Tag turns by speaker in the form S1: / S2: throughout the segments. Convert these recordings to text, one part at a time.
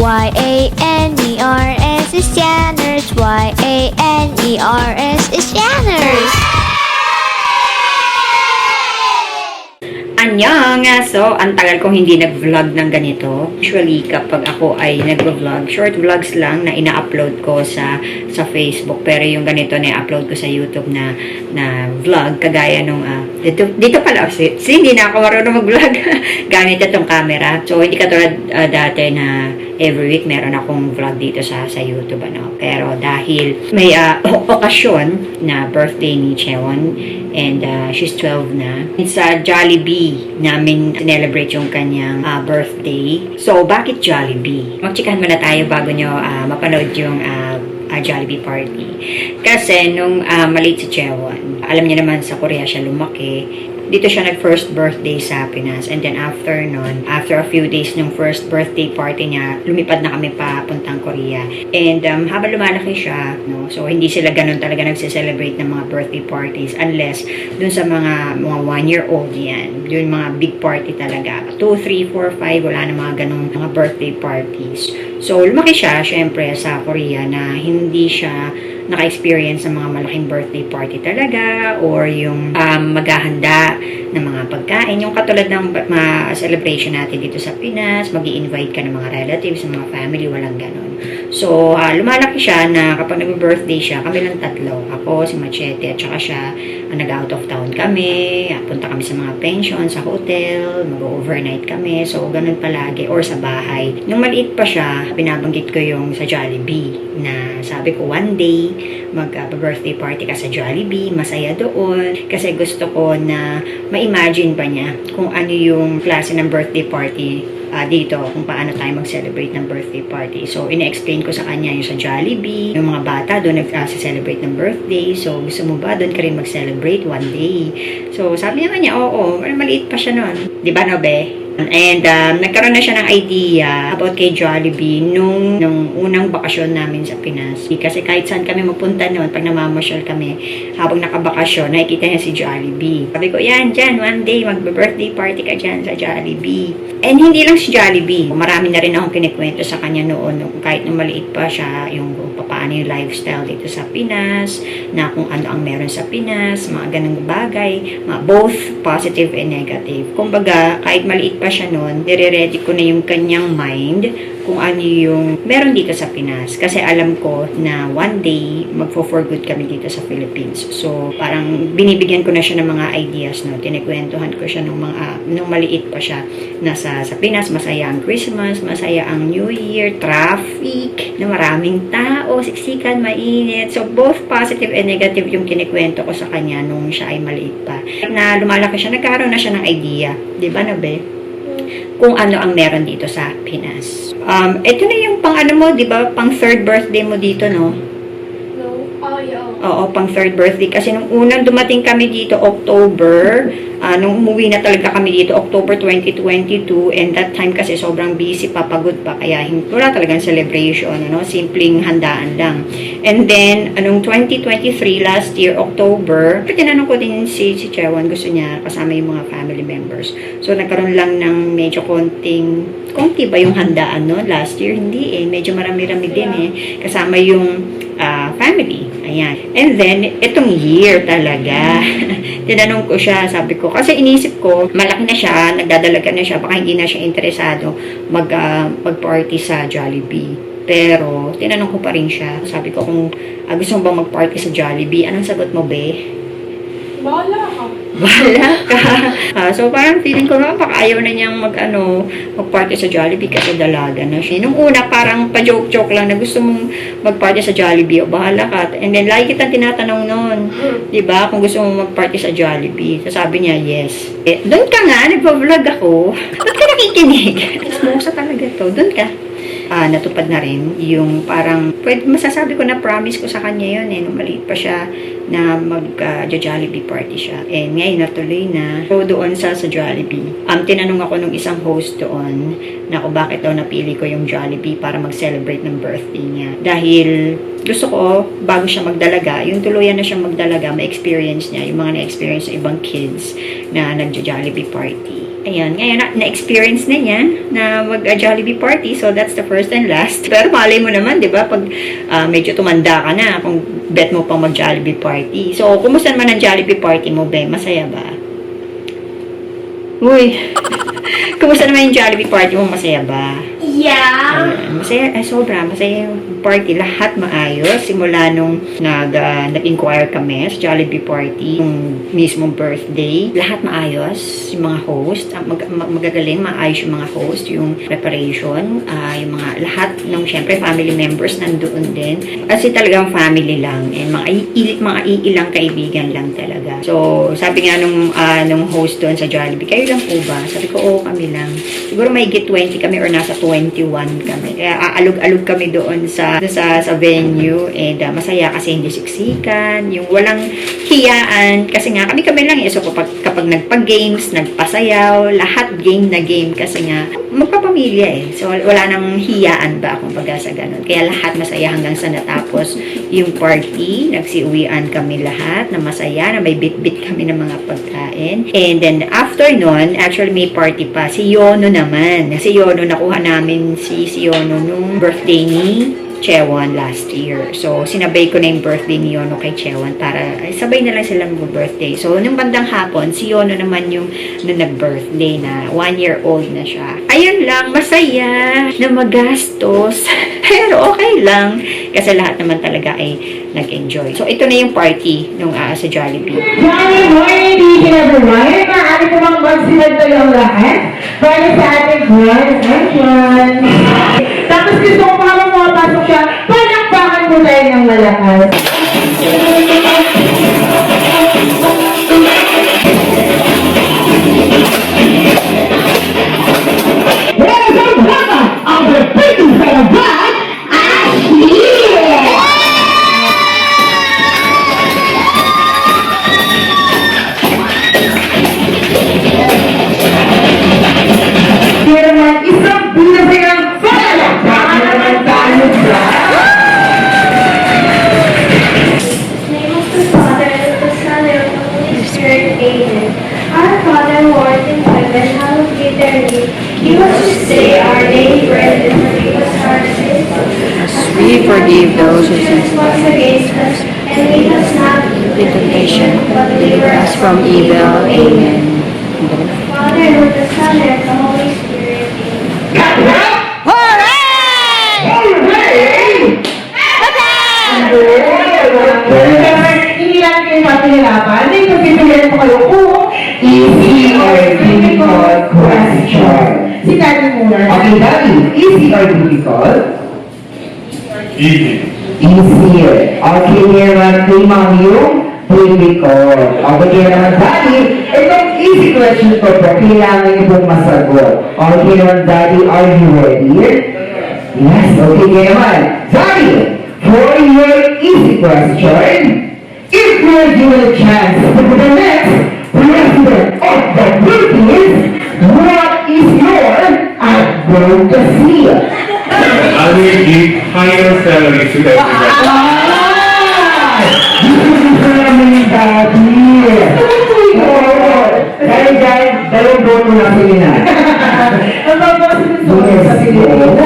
S1: Y-A-N-E-R-S is Janners. Y-A-N-E-R-S is Janners.
S2: Annyeong! So, ang tagal kong hindi nag-vlog ng ganito. Usually, kapag ako ay nag-vlog, short vlogs lang na ina-upload ko sa Facebook. Pero yung ganito na i-upload ko sa YouTube na vlog, kagaya nung, dito pala, hindi na ako marunong mag-vlog gamit itong camera. So, hindi katulad dati na every week meron akong vlog dito sa YouTube. Pero dahil may okasyon na birthday ni Cheon, and she's 12 na. It's Jollibee namin celebrate yung kanyang birthday. So, bakit Jollibee? Magchikahan muna tayo bago nyo mapanood yung Jollibee party. Kasi nung maliit si Cheon, alam niya naman sa Korea siya lumaki. Dito siya nag-first birthday sa Pinas. And then after nun, after a few days ng first birthday party niya, lumipad na kami papuntang Korea. And habang lumalaki siya, no, so hindi sila ganun talaga nagse-celebrate ng mga birthday parties unless dun sa mga 1-year-old yan. Yun mga big party talaga. 2, 3, 4, 5, wala na mga ganung mga birthday parties. So lumaki siya, syempre, sa Korea na hindi siya naka-experience ng mga malaking birthday party talaga or yung maghahanda ng mga pagkain. Yung katulad ng celebration natin dito sa Pinas, mag-i-invite ka ng mga relatives, ng mga family, walang ganon. So, lumalaki siya na kapag nag-birthday siya, kami lang tatlo. Ako, si Machete, at saka siya, nag-out of town kami, punta kami sa mga pension, sa hotel, mag-overnight kami. So, ganun palagi. Or sa bahay. Nung maliit pa siya, binabanggit ko yung sa Jollibee na sabi ko, one day, mag-birthday party ka sa Jollibee, masaya doon. Kasi gusto ko na ma-imagine pa niya kung ano yung klase ng birthday party dito, kung paano tayo mag-celebrate ng birthday party. So, ine-explain ko sa kanya yung sa Jollibee, yung mga bata doon nag-celebrate ng birthday. So, gusto mo ba doon ka rin mag-celebrate one day? So, sabi naman niya, oo, maliit pa siya noon. Di ba, no, be? And nagkaroon na siya ng idea about kay Jollibee nung unang bakasyon namin sa Pinas. Kasi kahit saan kami mapunta noon, pag namamasyal kami, habang nakabakasyon, nakikita niya si Jollibee. Sabi ko, yan, dyan, one day, mag-birthday party ka dyan sa Jollibee. And hindi lang si Jollibee. Marami na rin akong kinikwento sa kanya noon. Kahit nung maliit pa siya, yung paano yung lifestyle dito sa Pinas, na kung ano ang meron sa Pinas, mga ganang bagay, both positive and negative. Kumbaga, kahit maliit pa siya noon, nire-ready ko na yung kanyang mind kung ano yung meron dito sa Pinas. Kasi alam ko na one day, magfo-for good kami dito sa Philippines. So, parang binibigyan ko na siya ng mga ideas, no? Tinikwentuhan ko siya nung maliit pa siya na sa Pinas, masaya ang Christmas, masaya ang New Year, traffic, na maraming tao, siksikan, mainit. So, both positive and negative yung kinikwento ko sa kanya nung siya ay maliit pa. Na lumalaki siya, nagkaroon na siya ng idea. Di ba, Nabe? Kung ano ang meron dito sa Pinas. Ito na yung pang ano mo, di ba? Pang third birthday mo dito, no?
S3: No? Oh, yeah.
S2: Oo, pang third birthday. Kasi nung unang dumating kami dito, October, nung umuwi na talaga kami dito, October 2022, and that time kasi sobrang busy pa, pagod pa, kaya wala talagang celebration, ano? Simpleng handaan lang. And then, anong 2023, last year, October, tinanong ko din si Chewan, gusto niya kasama yung mga family members. So, nagkaroon lang ng medyo konti ba yung handaan, no? Last year, hindi eh. Medyo marami-rami din eh. Kasama yung family. Ayan. And then, itong year talaga, tinanong ko siya, sabi ko, kasi inisip ko, malaki na siya, nagdadalaga na siya, baka hindi na siya interesado mag-party sa Jollibee. Pero, tinanong ko pa rin siya. Sabi ko, kung gusto mo bang mag-party sa Jollibee, anong sagot mo, be?
S3: Bahala ka.
S2: Bahala ka. So, parang feeling ko na, baka ayaw na niyang mag-party sa Jollibee kasi dalaga na siya. Nung una, parang pa-joke-joke lang na gusto mong mag-party sa Jollibee, o bahala ka. And then, lagi kitang tinatanong noon, diba, kung gusto mong mag-party sa Jollibee. So, sabi niya, yes. Doon ka nga, nagpa-vlog ako. Doon ka nakikinig. Smosa talaga to. Doon ka. Natupad na rin yung parang, masasabi ko na promise ko sa kanya yun nung maliit pa siya na mag-Jollibee party siya. And ngayon natuloy na. So doon sa Jollibee, tinanong ako nung isang host doon na kung bakit daw napili ko yung Jollibee para mag-celebrate ng birthday niya. Dahil gusto ko, bago siya magdalaga, yung tuluyan na siya magdalaga, ma-experience niya, yung mga na-experience ng ibang kids na nag-Jollibee party. Ayun, ngayon na-experience na niya na mag-Jollibee party. So, that's the first and last. Pero malay mo naman, di ba? Pag medyo tumanda ka na, kung bet mo pang mag-Jollibee party. So, kumusta naman ang Jollibee party mo, be? Masaya ba? Uy! Kumusta naman yung Jollibee party mo? Masaya ba?
S3: Yeah.
S2: Masaya, sobra. Masaya yung party. Lahat maayos. Simula nung nag-inquire kami sa Jollibee party, yung mismong birthday, lahat maayos. Yung mga host, magagaling, maayos yung mga host, yung preparation, yung mga lahat ng, syempre, family members nandoon din. Kasi talagang family lang. And mga iilang kaibigan lang talaga. So, sabi nga nung host doon sa Jollibee, kayo lang po ba? Sabi ko, oo, kami lang. Siguro may 20 kami or nasa 21 kami. Kaya aalog-alog kami doon sa venue. And masaya kasi hindi siksikan. Yung walang hiyaan. Kasi nga, kami lang. So, kapag nagpa-games, nagpasayaw, lahat game na game. Kasi nga, magpapamilya eh. So, wala nang hiyaan ba kung baga sa ganun. Kaya lahat masaya hanggang sa natapos yung party. Nagsiuwian kami lahat na masaya, na may bit-bit kami ng mga pagkain. And then, after nun, actually may party pa. Si Yono naman. Si Yono, nakuha namin si Yono nung birthday ni Chewan last year. So, sinabay ko na yung birthday ni Yono kay Chewan para sabay na lang sila mag-birthday. So, nung bandang hapon, si Yono naman yung nag-birthday na 1-year-old na siya. Ayun lang, masaya na magastos. Pero okay lang. Kasi lahat naman talaga ay nag-enjoy. So, ito na yung party nung sa Jollibee.
S4: Johnny, morning, evening, everyone. Maaari ko bang magsimad kayo ang lahat para sa ating grand entrance. Tapos gusto ko pa pumapasok siya, palakpakan mo tayo ng malakas. Ladies and gentlemen, of the British Celebrate, Ashley! Kaya naman, isang binasayang palakpakan naman tayo sa...
S3: Name of the Father, and of the Son, and of the Holy Spirit. Amen. Our Father who art in heaven, hallowed be thy name. Give us this day our daily bread, and forgive us our sins, as
S2: we forgive those who
S3: trespass against us, and lead us not into temptation, but deliver us
S2: from evil. Amen.
S3: Father, and of the Son, and of the Holy Spirit. Amen.
S4: Hindi lang kayo mapinalapan, may pagpipilihan po kayo kung easy or difficult question. Si Daddy muna. Okay, Daddy, easy or difficult?
S5: Easy.
S4: Easier. Okay, naman kay Mami yung difficult. Okay, naman Daddy, itong easy question ko po, kailangan niyo pong masagot. Okay naman Daddy, are you ready? Yes, okay naman. Daddy, for your easy question, if you are given a chance to be the next president of the Philippines, what is your advocacy?
S5: I will give higher salary to everyone.
S4: Dahil, dalawang boto na sila na. Ang babasin sa Pilipinas.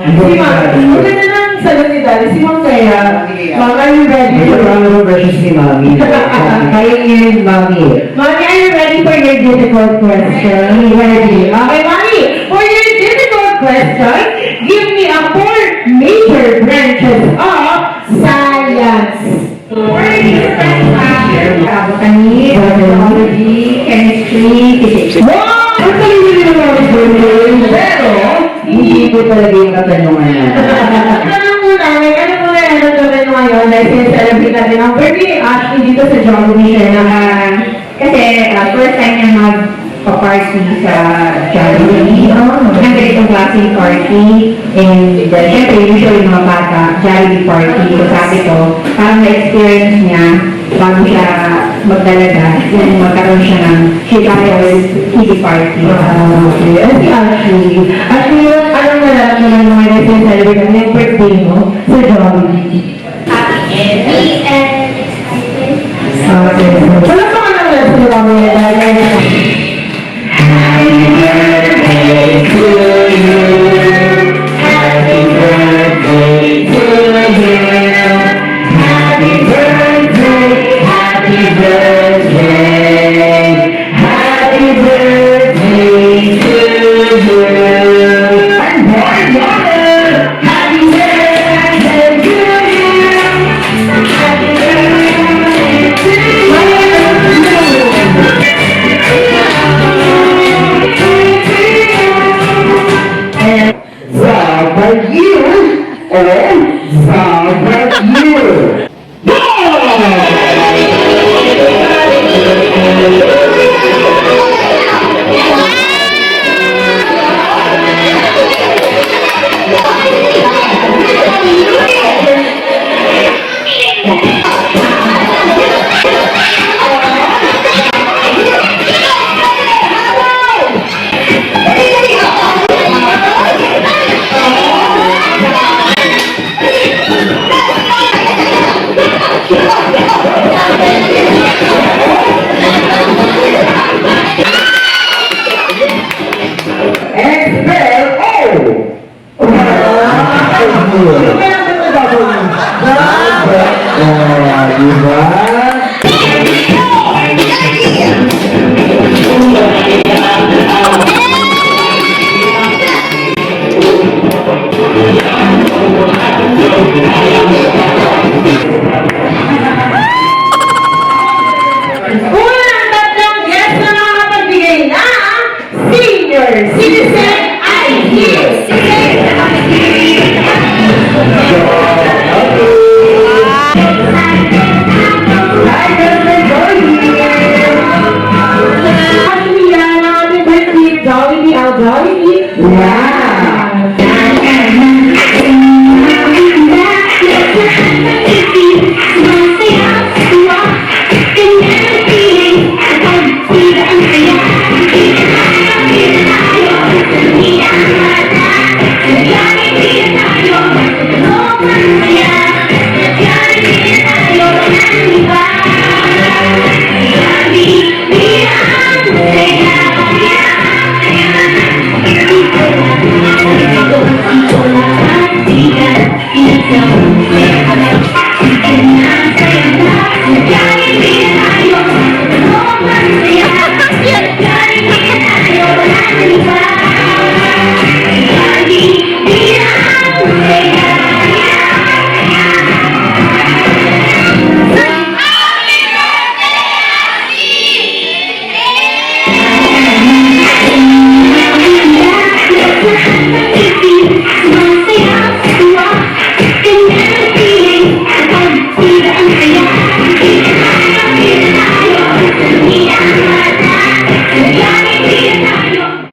S4: Si Ma'am, maganda ng salon ni Daddy. Si Ma'am kaya, Ma'am, are you ready? Ito lang naman versus ni Mami. Kaya yun, Mami. Mami, are you ready for your difficult question? Ready. Okay, Mami, for your difficult question, give me a 4 major branches of science. 4 major branches. Botany, biology, chemistry, physics. Wow! Ang talino naman ang pero hindi ko talaga yung katanungan na. Ano muna yung katanungan ngayon dahil sinasalabi natin ang birthday Ashley dito sa Jollibee siya na kasi first time niya magpa-party sa Jollibee. Ang ganitong klaseng party. And syempre, usually mga bata, Jollibee party. So sabi ko, parang na-experience niya bago siya magdalaga, yung magkaroon siya ng Chicago Kitty Party. Okay. At Ashley, anong nalalap naman mga nasa-celebrate ang yung birthday mo sa Jollibee?
S3: Happy and excited.
S4: Okay. Wala pa ka nang nasa Jollibee? Happy year or the year. Expel O! Ano kaya ang gagawin? Diba?